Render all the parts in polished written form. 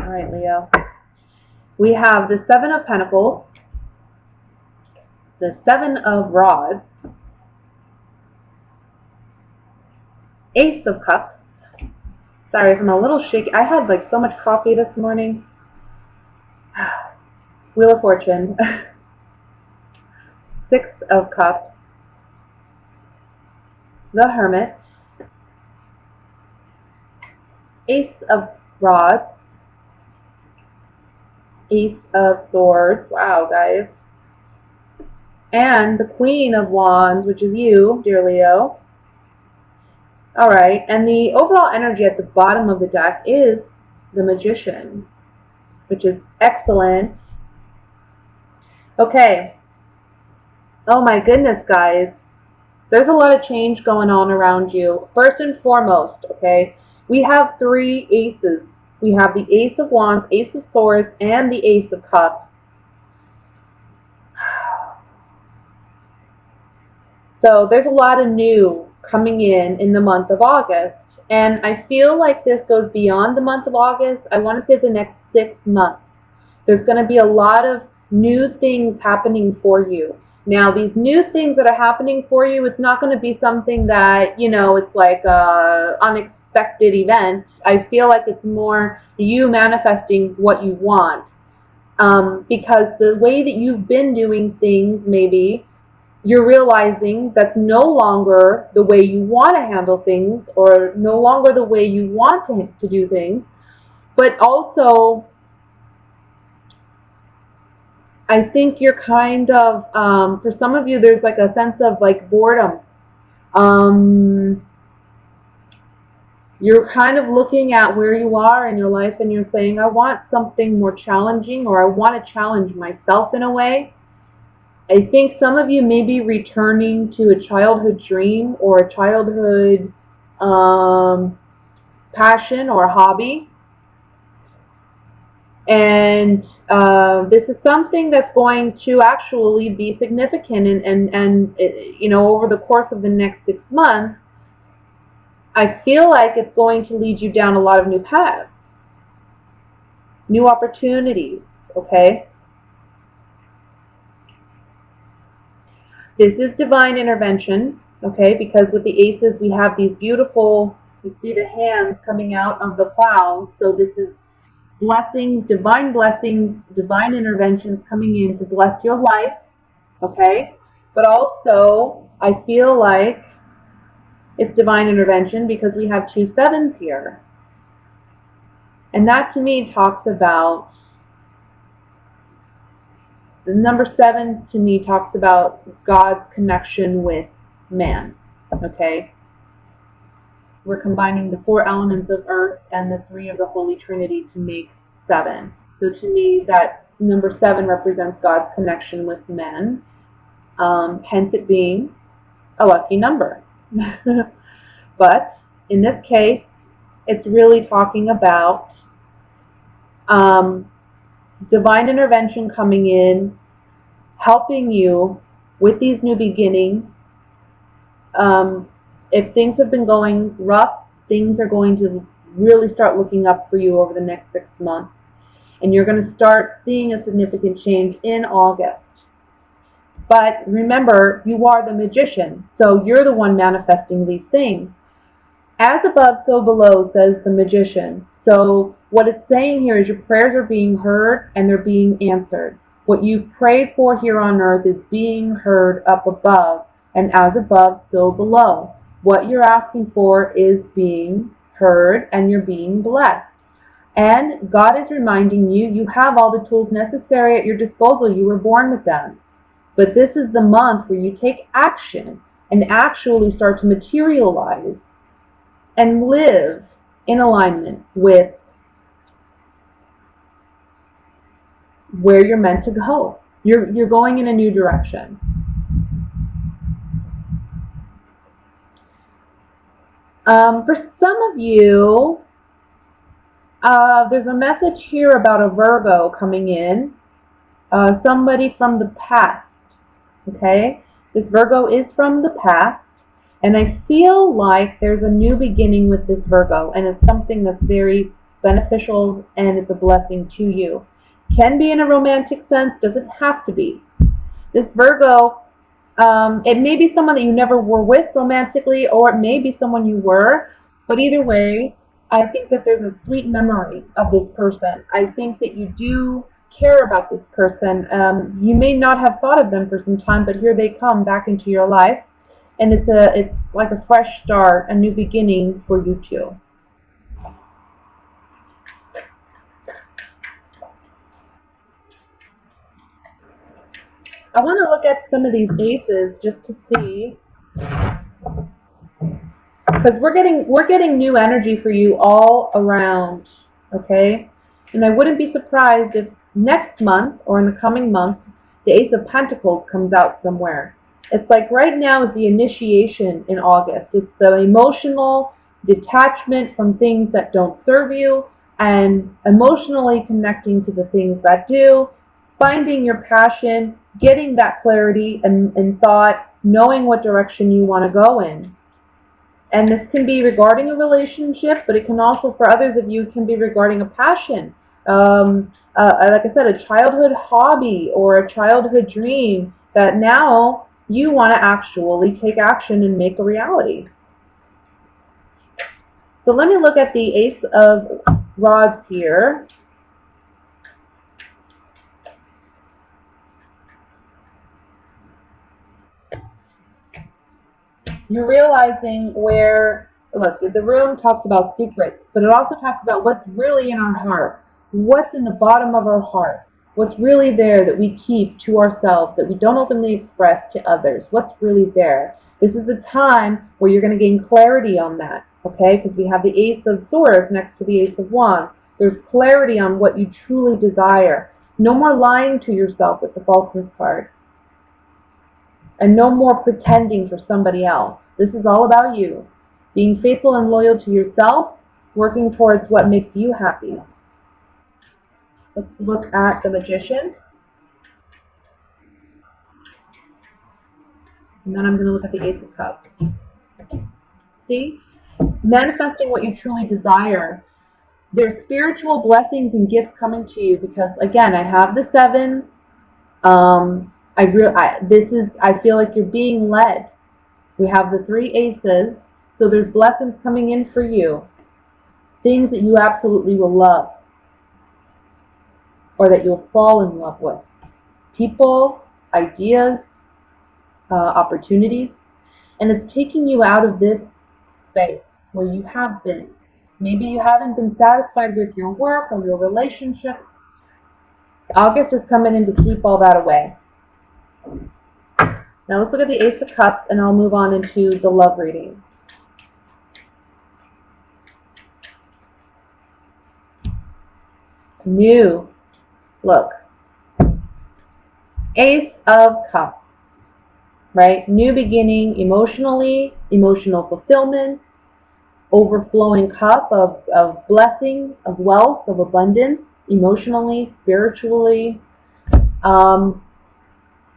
All right, Leo. We have the Seven of Pentacles, the Seven of Rods, Ace of Cups. Sorry if I'm a little shaky. I had like so much coffee this morning. Wheel of Fortune. Six of Cups, the Hermit, Ace of Rods, Ace of Swords. Wow, guys. And the Queen of Wands, which is you, dear Leo. Alright, and the overall energy at the bottom of the deck is the Magician, which is excellent. Okay. Oh my goodness, guys. There's a lot of change going on around you. First and foremost, okay, we have three aces. We have the Ace of Wands, Ace of Swords, and the Ace of Cups. So there's a lot of new coming in the month of August. And I feel like this goes beyond the month of August. I want to say the next 6 months. There's going to be a lot of new things happening for you. Now, these new things that are happening for you, it's not going to be something that, you know, it's like unexpected event. I feel like it's more you manifesting what you want. Because the way that you've been doing things, maybe, you're realizing that's no longer the way you want to handle things or no longer the way you want to do things. But also, I think you're kind of, for some of you, there's like a sense of like boredom. You're kind of looking at where you are in your life and you're saying, I want something more challenging, or I want to challenge myself in a way. I think some of you may be returning to a childhood dream or a childhood passion or hobby. And this is something that's going to actually be significant and you know, over the course of the next 6 months, I feel like it's going to lead you down a lot of new paths, new opportunities, okay? This is divine intervention, okay, because with the aces we have these beautiful, you see the hands coming out of the clouds, so this is blessings, divine interventions coming in to bless your life, okay? But also, I feel like it's divine intervention because we have 2 sevens here. And that to me talks about, the number 7 to me talks about God's connection with man, okay? We're combining the 4 elements of earth and the 3 of the Holy Trinity to make 7. So to me, that number 7 represents God's connection with men, hence it being a lucky number. But in this case, it's really talking about divine intervention coming in, helping you with these new beginnings. If things have been going rough, things are going to really start looking up for you over the next 6 months. And you're going to start seeing a significant change in August. But remember, you are the magician, so you're the one manifesting these things. As above, so below, says the magician. So what it's saying here is your prayers are being heard and they're being answered. What you've prayed for here on earth is being heard up above, and as above, so below. What you're asking for is being heard and you're being blessed. And God is reminding you, you have all the tools necessary at your disposal. You were born with them. But this is the month where you take action and actually start to materialize and live in alignment with where you're meant to go. You're going in a new direction. For some of you, there's a message here about a Virgo coming in. Somebody from the past. Okay? This Virgo is from the past. And I feel like there's a new beginning with this Virgo. And it's something that's very beneficial and it's a blessing to you. Can be in a romantic sense, doesn't have to be. This Virgo, it may be someone that you never were with romantically, or it may be someone you were, but either way, I think that there's a sweet memory of this person. I think that you do care about this person. You may not have thought of them for some time, but here they come back into your life, and it's like a fresh start, a new beginning for you two. I want to look at some of these aces just to see, because we're getting new energy for you all around, okay? And I wouldn't be surprised if next month or in the coming month the Ace of Pentacles comes out somewhere. It's like right now is the initiation in August. It's the emotional detachment from things that don't serve you and emotionally connecting to the things that do, finding your passion, getting that clarity and thought, knowing what direction you want to go in. And this can be regarding a relationship, but it can also, for others of you, can be regarding a passion. Like I said, a childhood hobby or a childhood dream that now you want to actually take action and make a reality. So let me look at the Ace of Rods here. You're realizing where, look, the room talks about secrets, but it also talks about what's really in our heart. What's in the bottom of our heart? What's really there that we keep to ourselves, that we don't openly express to others? What's really there? This is a time where you're going to gain clarity on that, okay? Because we have the Ace of Swords next to the Ace of Wands. There's clarity on what you truly desire. No more lying to yourself with the falseness card. And no more pretending for somebody else. This is all about you. Being faithful and loyal to yourself, working towards what makes you happy. Let's look at the Magician. And then I'm going to look at the Ace of Cups. See? Manifesting what you truly desire. There's spiritual blessings and gifts coming to you because, again, I have the 7. I feel like you're being led. We have the 3 aces, so there's blessings coming in for you. Things that you absolutely will love or that you'll fall in love with. People, ideas, opportunities, and it's taking you out of this space where you have been. Maybe you haven't been satisfied with your work or your relationship. August is coming in to sweep all that away. Now let's look at the Ace of Cups, and I'll move on into the love reading. New. Look. Ace of Cups. Right? New beginning emotionally, emotional fulfillment, overflowing cup of blessing, of wealth, of abundance, emotionally, spiritually.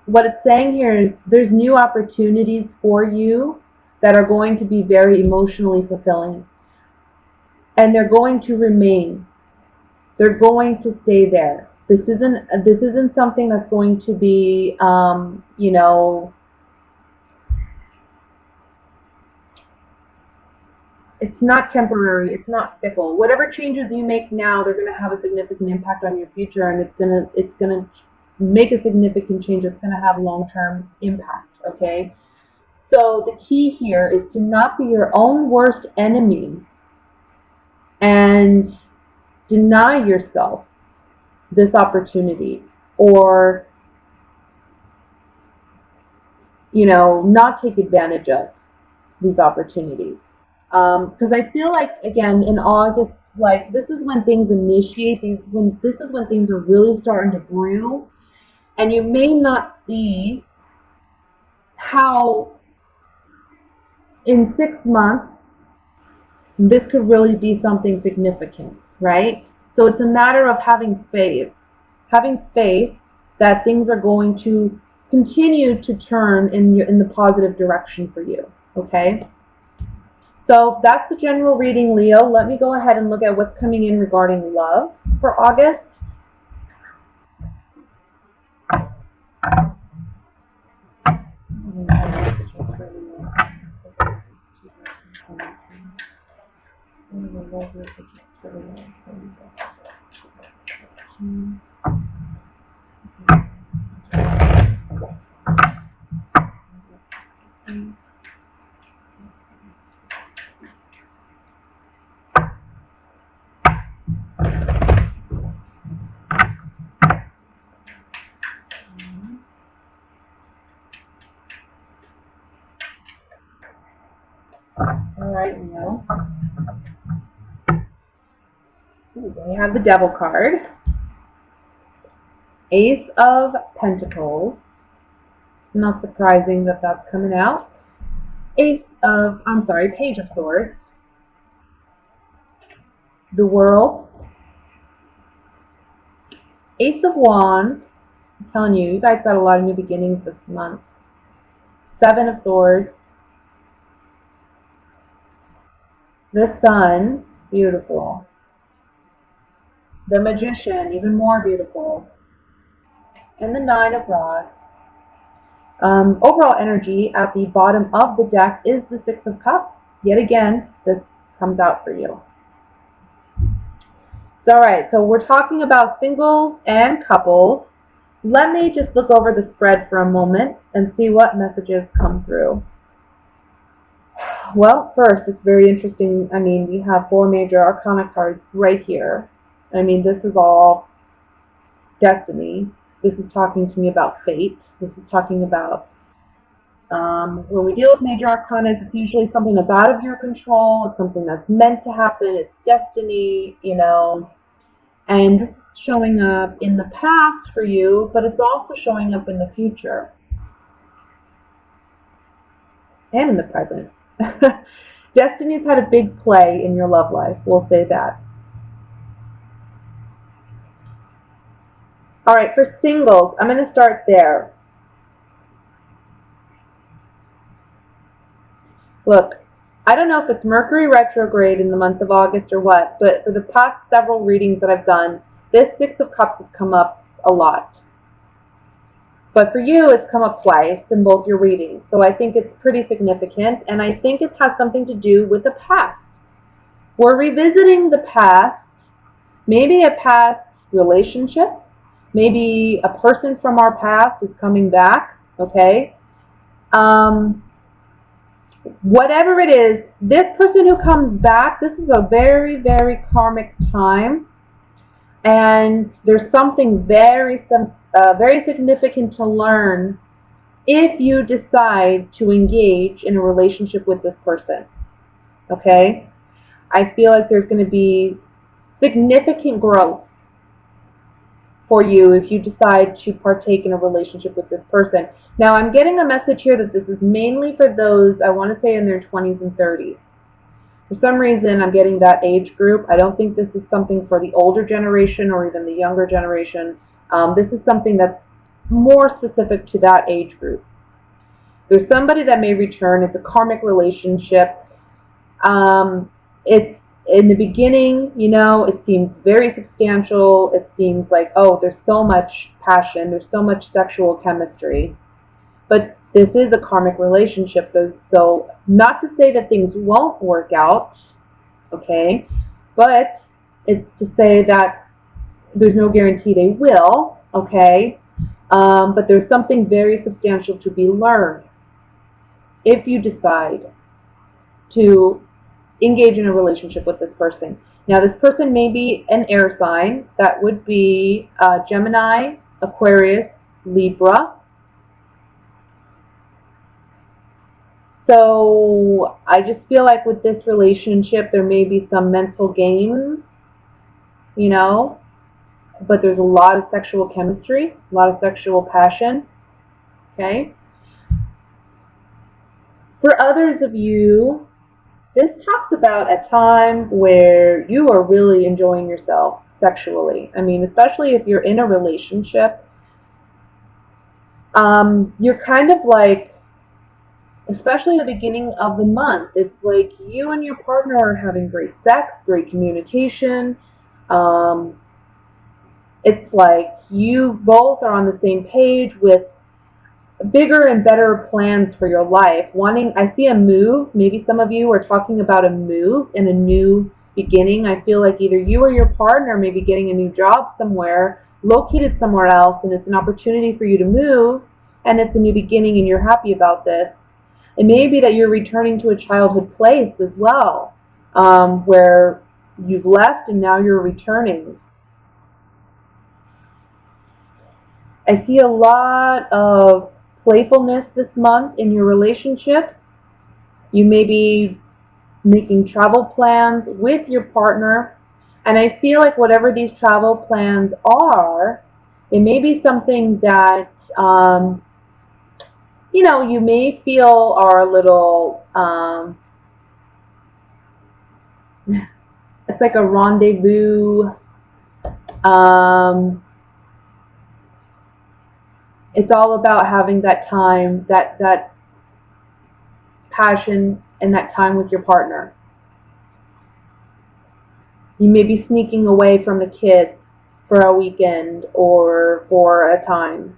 What it's saying here is there's new opportunities for you that are going to be very emotionally fulfilling. And they're going to remain. They're going to stay there. This isn't something that's going to be, it's not temporary. It's not fickle. Whatever changes you make now, they're going to have a significant impact on your future, and it's going to make a significant change. It's going to have long-term impact. Okay. So the key here is to not be your own worst enemy and deny yourself this opportunity, or not take advantage of these opportunities. Because I feel like, again, in August, like, this is when things initiate, this is when things are really starting to brew, and you may not see how in 6 months this could really be something significant, right? So it's a matter of having faith that things are going to continue to turn in the positive direction for you, okay? So that's the general reading, Leo. Let me go ahead and look at what's coming in regarding love for August. All right, Leo. We have the Devil card. Ace of Pentacles. Not surprising that that's coming out. Page of Swords. The World. Ace of Wands. I'm telling you, you guys got a lot of new beginnings this month. Seven of Swords. The Sun. Beautiful. The Magician. Even more beautiful. And the Nine of Rods. Overall energy at the bottom of the deck is the Six of Cups. Yet again, this comes out for you. Alright, so we're talking about singles and couples. Let me just look over the spread for a moment and see what messages come through. Well, first, it's very interesting. I mean, we have 4 major arcana cards right here. I mean, this is all destiny. This is talking to me about fate. This is talking about when we deal with major arcana, it's usually something that's out of your control. It's something that's meant to happen. It's destiny, you know, and showing up in the past for you, but it's also showing up in the future and in the present. Destiny's had a big play in your love life. We'll say that. All right, for singles, I'm going to start there. Look, I don't know if it's Mercury retrograde in the month of August or what, but for the past several readings that I've done, this Six of Cups has come up a lot. But for you, it's come up twice in both your readings. So I think it's pretty significant, and I think it has something to do with the past. We're revisiting the past, maybe a past relationship, maybe a person from our past is coming back, okay? Whatever it is, this person who comes back, this is a very, very karmic time, and there's something very significant to learn if you decide to engage in a relationship with this person, okay? I feel like there's going to be significant growth for you if you decide to partake in a relationship with this person. Now, I'm getting a message here that this is mainly for those, I want to say, in their 20s and 30s. For some reason, I'm getting that age group. I don't think this is something for the older generation or even the younger generation. This is something that's more specific to that age group. There's somebody that may return. It's a karmic relationship. It's in the beginning, you know, it seems very substantial. It seems like, oh, there's so much passion. There's so much sexual chemistry. But this is a karmic relationship, so not to say that things won't work out, okay, but it's to say that there's no guarantee they will, okay, but there's something very substantial to be learned if you decide to engage in a relationship with this person. Now, this person may be an air sign. That would be Gemini, Aquarius, Libra. So I just feel like with this relationship, there may be some mental games, you know, but there's a lot of sexual chemistry, a lot of sexual passion, okay? For others of you, this talks about a time where you are really enjoying yourself sexually. I mean, especially if you're in a relationship, you're kind of like especially at the beginning of the month. It's like you and your partner are having great sex, great communication. Um, it's like you both are on the same page with bigger and better plans for your life. I see a move. Maybe some of you are talking about a move and a new beginning. I feel like either you or your partner may be getting a new job somewhere, located somewhere else, and it's an opportunity for you to move, and it's a new beginning, and you're happy about this. It may be that you're returning to a childhood place as well, where you've left and now you're returning. I see a lot of playfulness this month in your relationship. You may be making travel plans with your partner, and I feel like whatever these travel plans are, it may be something that you may feel are a little. It's like a rendezvous. Um, it's all about having that time, that passion, and that time with your partner. You may be sneaking away from the kids for a weekend or for a time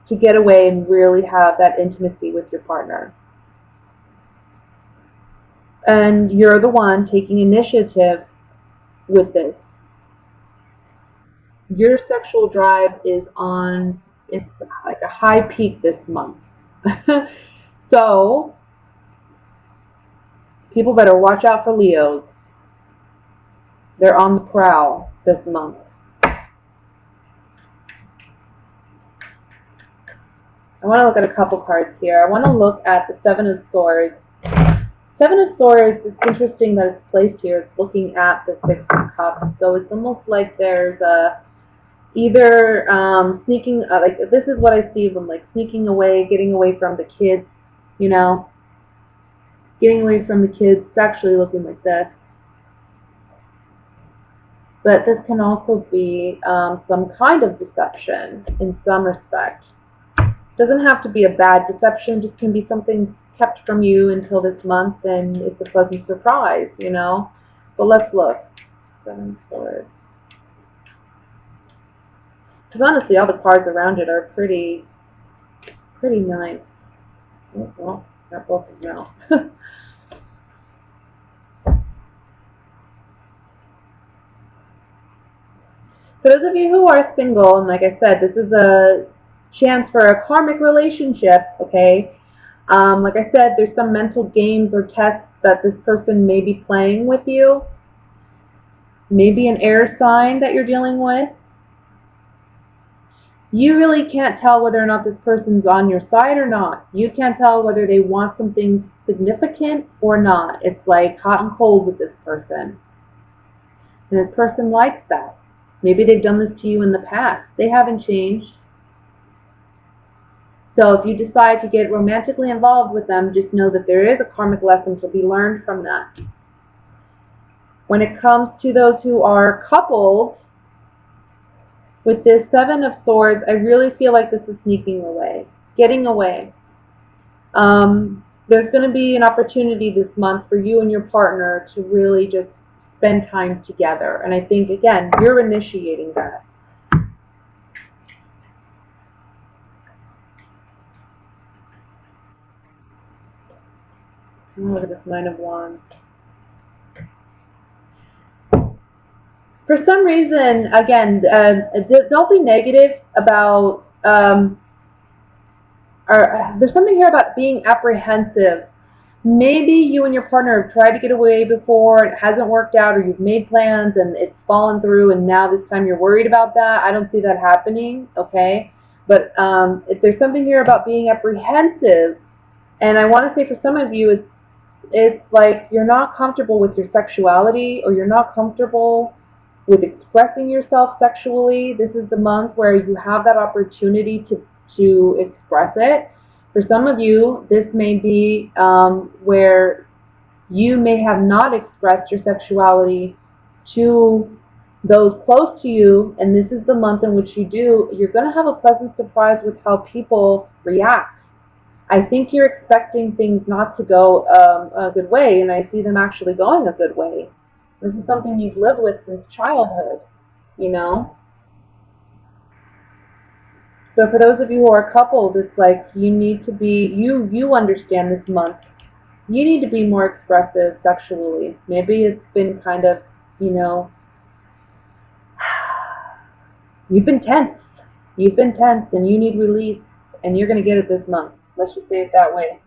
to get away and really have that intimacy with your partner. And you're the one taking initiative with this. Your sexual drive is on, it's like a high peak this month. So, people better watch out for Leos. They're on the prowl this month. I want to look at a couple cards here. I want to look at the Seven of Swords. Seven of Swords, it's interesting that it's placed here. It's looking at the Six of Cups. So it's almost like there's either sneaking, like this is what I see them, like sneaking away, getting away from the kids, getting away from the kids. It's actually looking like this. But this can also be some kind of deception in some respect. It doesn't have to be a bad deception, just can be something kept from you until this month, and it's a pleasant surprise, But let's look. Seven of Swords. Because honestly, all the cards around it are pretty nice. Oh, well, got both of them now. For those of you who are single, and like I said, this is a chance for a karmic relationship, okay? Like I said, there's some mental games or tests that this person may be playing with you. Maybe an air sign that you're dealing with. You really can't tell whether or not this person's on your side or not. You can't tell whether they want something significant or not. It's like hot and cold with this person. And this person likes that. Maybe they've done this to you in the past. They haven't changed. So if you decide to get romantically involved with them, just know that there is a karmic lesson to be learned from that. When it comes to those who are coupled, with this Seven of Swords, I really feel like this is sneaking away, getting away. There's going to be an opportunity this month for you and your partner to really just spend time together. And I think, again, you're initiating that. Look at this Nine of Wands. For some reason, again, don't be negative about, there's something here about being apprehensive. Maybe you and your partner have tried to get away before and it hasn't worked out, or you've made plans and it's fallen through and now this time you're worried about that. I don't see that happening, okay? But if there's something here about being apprehensive, and I want to say for some of you, it's like you're not comfortable with your sexuality, or you're not comfortable with expressing yourself sexually. This is the month where you have that opportunity to express it. For some of you, this may be where you may have not expressed your sexuality to those close to you, and this is the month in which you do. You're going to have a pleasant surprise with how people react. I think you're expecting things not to go a good way, and I see them actually going a good way. This is something you've lived with since childhood, you know? So for those of you who are couples, it's like you need to be, you understand this month. You need to be more expressive sexually. Maybe it's been kind of, you know, you've been tense. You've been tense and you need release, and you're going to get it this month. Let's just say it that way.